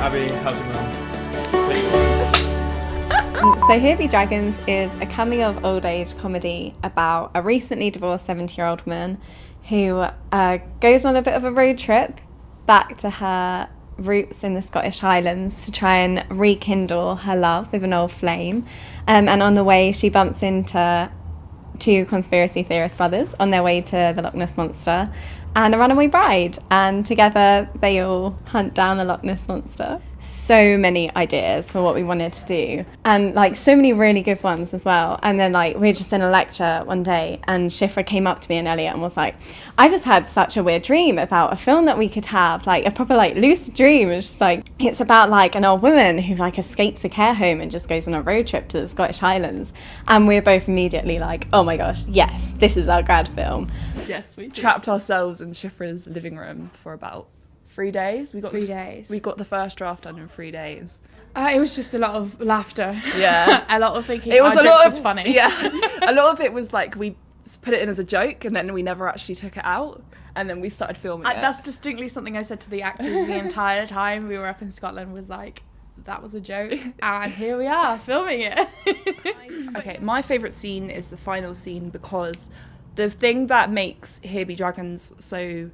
Abby, how's your mum? So Here Be Dragons is a coming of old age comedy about a recently divorced 70-year-old woman who goes on a bit of a road trip back to her roots in the Scottish Highlands to try and rekindle her love with an old flame. And on the way she bumps into two conspiracy theorist brothers on their way to the Loch Ness Monster and a runaway bride, and together they all hunt down the Loch Ness Monster. So many ideas for what we wanted to do, and like so many really good ones as well. And then like we were just in a lecture one day and Shifra came up to me and Elliot and was like, I just had such a weird dream about a film that we could have, like a proper like lucid dream. It's just like, it's about like an old woman who like escapes a care home and just goes on a road trip to the Scottish Highlands. And we're both immediately like, oh my gosh, yes, this is our grad film. Yes, we trapped ourselves in Shifra's living room for about 3 days. We got 3 days. We got the first draft done in 3 days. It was just a lot of laughter. Yeah. A lot of thinking. It was our a jokes lot was of funny. Yeah. A lot of it was like we put it in as a joke and then we never actually took it out, and then we started filming it. That's distinctly something I said to the actors the entire time we were up in Scotland, was like, that was a joke, and here we are filming it. Okay, my favourite scene is the final scene, because the thing that makes Here Be Dragons so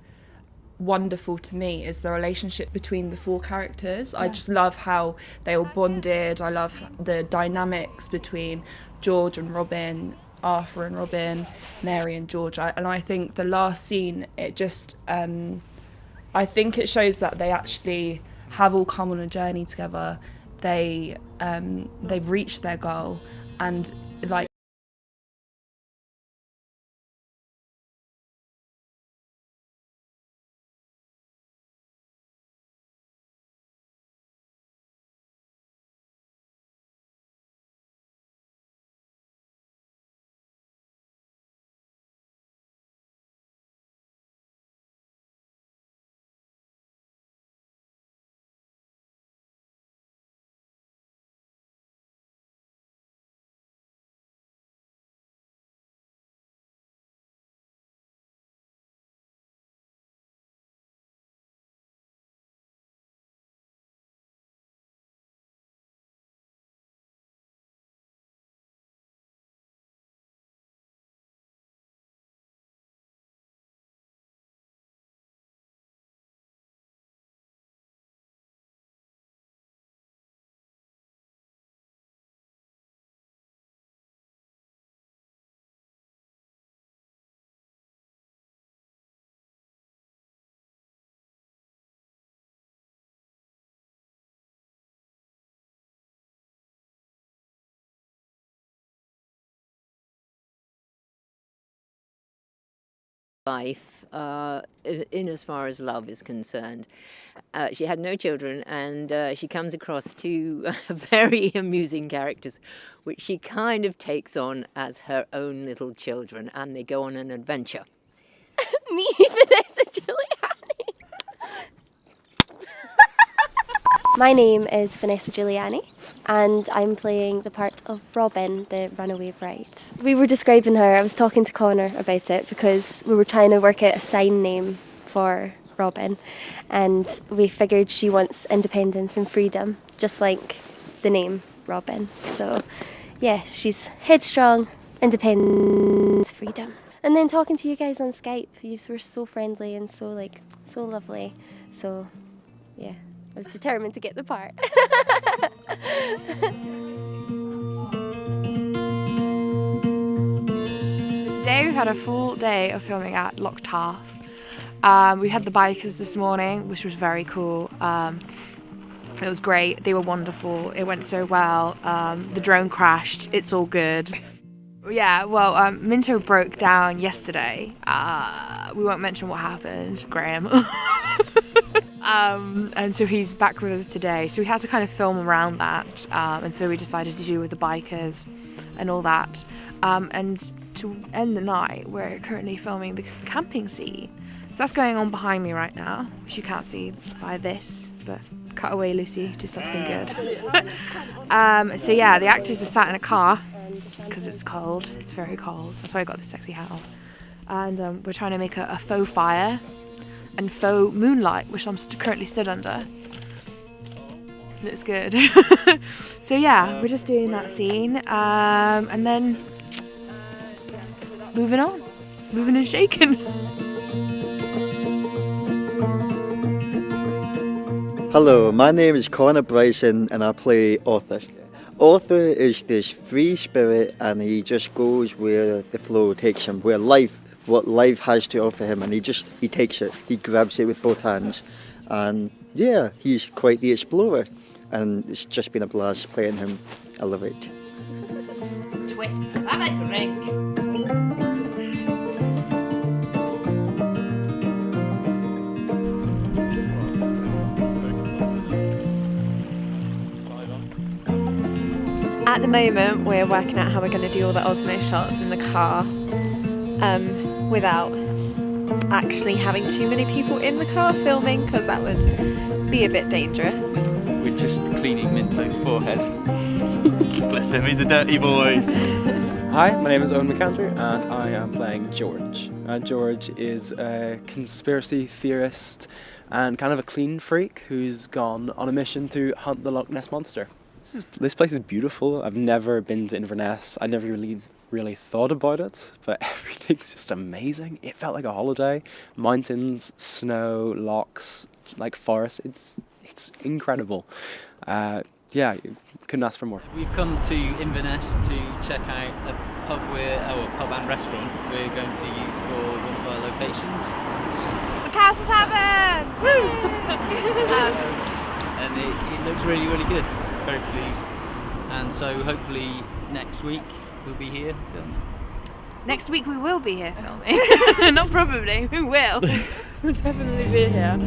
wonderful to me is the relationship between the four characters. I just love how they all bonded. I love the dynamics between George and Robin, Arthur and Robin, Mary and George. And I think the last scene, it just I think it shows that they actually have all come on a journey together. They've reached their goal, and like life in as far as love is concerned. She had no children, and she comes across two very amusing characters, which she kind of takes on as her own little children, and they go on an adventure. Me, Vanessa Giuliani. My name is Vanessa Giuliani, and I'm playing the part of Robin, the runaway bride. We were describing her, I was talking to Connor about it, because we were trying to work out a sign name for Robin, and we figured she wants independence and freedom, just like the name Robin. So yeah, she's headstrong, independence, freedom. And then talking to you guys on Skype, you were so friendly and so lovely. So yeah, I was determined to get the part. Today we've had a full day of filming at Loch Tarth. We had the bikers this morning, which was very cool. It was great. They were wonderful. It went so well. The drone crashed. It's all good. Yeah, well, Minto broke down yesterday. We won't mention what happened, Graham. And so he's back with us today. So we had to kind of film around that. And so we decided to do with the bikers and all that. And to end the night, we're currently filming the camping scene. So that's going on behind me right now, which you can't see via this, but cut away, Lucy, to something good. So yeah, the actors are sat in a car because it's cold. It's very cold. That's why I got this sexy hat on. And we're trying to make a faux fire and faux moonlight, which I'm currently stood under. Looks good. So yeah, we're just doing that scene, and then moving and shaking. Hello, my name is Connor Bryson and I play Arthur. Arthur is this free spirit and he just goes where the flow takes him, what life has to offer him, and he takes it, he grabs it with both hands. And yeah, he's quite the explorer and it's just been a blast playing him. I love it. Twist. Have a drink. At the moment, we're working out how we're going to do all the Osmo shots in the car without actually having too many people in the car filming, because that would be a bit dangerous. We're just cleaning Minto's forehead. Bless him, he's a dirty boy. Hi, my name is Owen McAndrew and I am playing George. George is a conspiracy theorist and kind of a clean freak who's gone on a mission to hunt the Loch Ness Monster. This place is beautiful. I've never been to Inverness. I never really thought about it, but everything's just amazing. It felt like a holiday. Mountains, snow, lochs, like forest. It's incredible. Yeah, couldn't ask for more. We've come to Inverness to check out a pub pub and restaurant we're going to use for one of our locations. The Castle Tavern! Woo! And it looks really, really good. Very pleased. And so hopefully next week we'll be here filming. Next week we will be here filming. Not probably, we will. We'll definitely be here.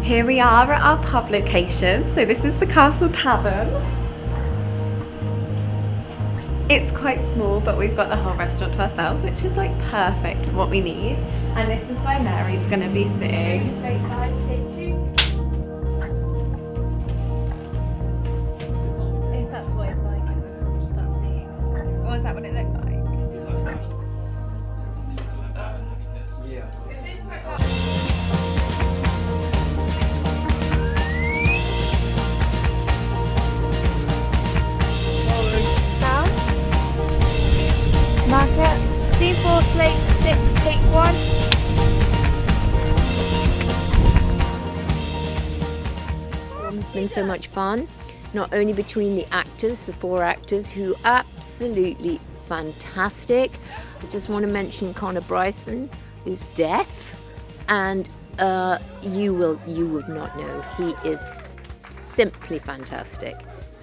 Here we are at our pub location. So this is the Castle Tavern. It's quite small, but we've got the whole restaurant to ourselves, which is like perfect for what we need. And this is where Mary's going to be sitting. Straight back, take 2. If that's what it's like, that's the... Or is that what it looked like? Yeah. Market, C4 plate 6, take 1. It's been so much fun, not only between the actors, the 4 actors who are absolutely fantastic. I just want to mention Connor Bryson, who's deaf, and you would not know. He is simply fantastic.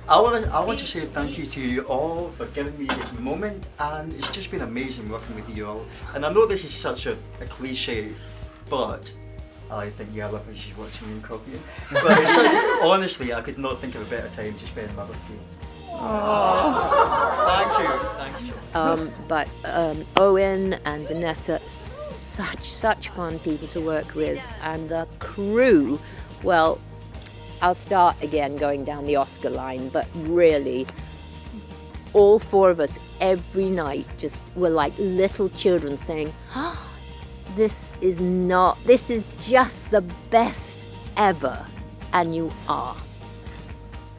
I want to say thank you to you all for giving me this moment, and it's just been amazing working with you all. And I know this is such a cliche, but I think yeah, I love how she's watching me and copying. But it's such, honestly, I could not think of a better time to spend my birthday. Thank you. But Owen and Vanessa, such fun people to work with, and the crew, well, I'll start again going down the Oscar line, but really, all 4 of us every night just were like little children saying, oh, this is just the best ever, and you are.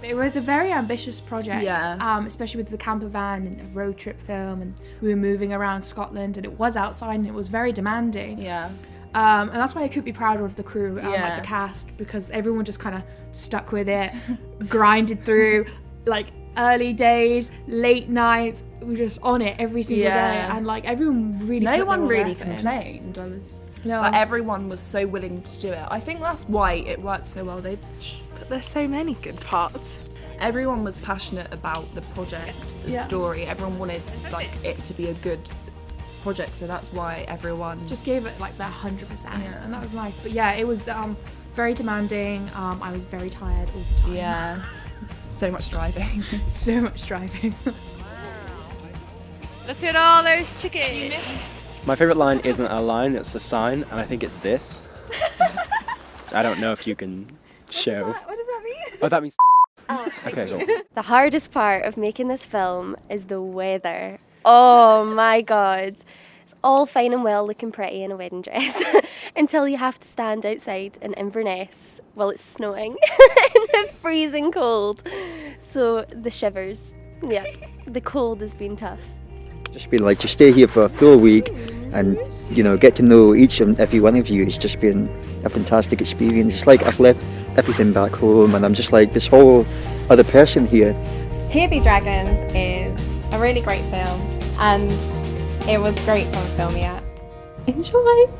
It was a very ambitious project, Yeah. Especially with the camper van and a road trip film, and we were moving around Scotland, and it was outside and it was very demanding. Yeah. And that's why I could be prouder of the crew, like Yeah. the cast, because everyone just kind of stuck with it, grinded through, like early days, late nights. We were just on it every single day, and like everyone really. No put one their really effort in. complained. Like, everyone was so willing to do it. I think that's why it worked so well. But there's so many good parts. Everyone was passionate about the project, the story. Everyone wanted like it to be a good project, so that's why everyone Just gave it like their 100%, and that was nice. But yeah, it was very demanding. I was very tired all the time. Yeah. So much driving. So much driving. Look at all those chickens. My favourite line isn't a line, it's a sign, and I think it's this. I don't know if you can show. What does that mean? Oh, that means okay, cool. The hardest part of making this film is the weather. Oh my god. It's all fine and well looking pretty in a wedding dress until you have to stand outside in Inverness while it's snowing in the freezing cold. So the shivers, yeah, the cold has been tough. Just been like, to stay here for a full week and, you know, get to know each and every one of you. It's just been a fantastic experience. It's like I've left everything back home and I'm just like this whole other person here. Here Be Dragons is a really great film, and it was great fun filming it. Enjoy!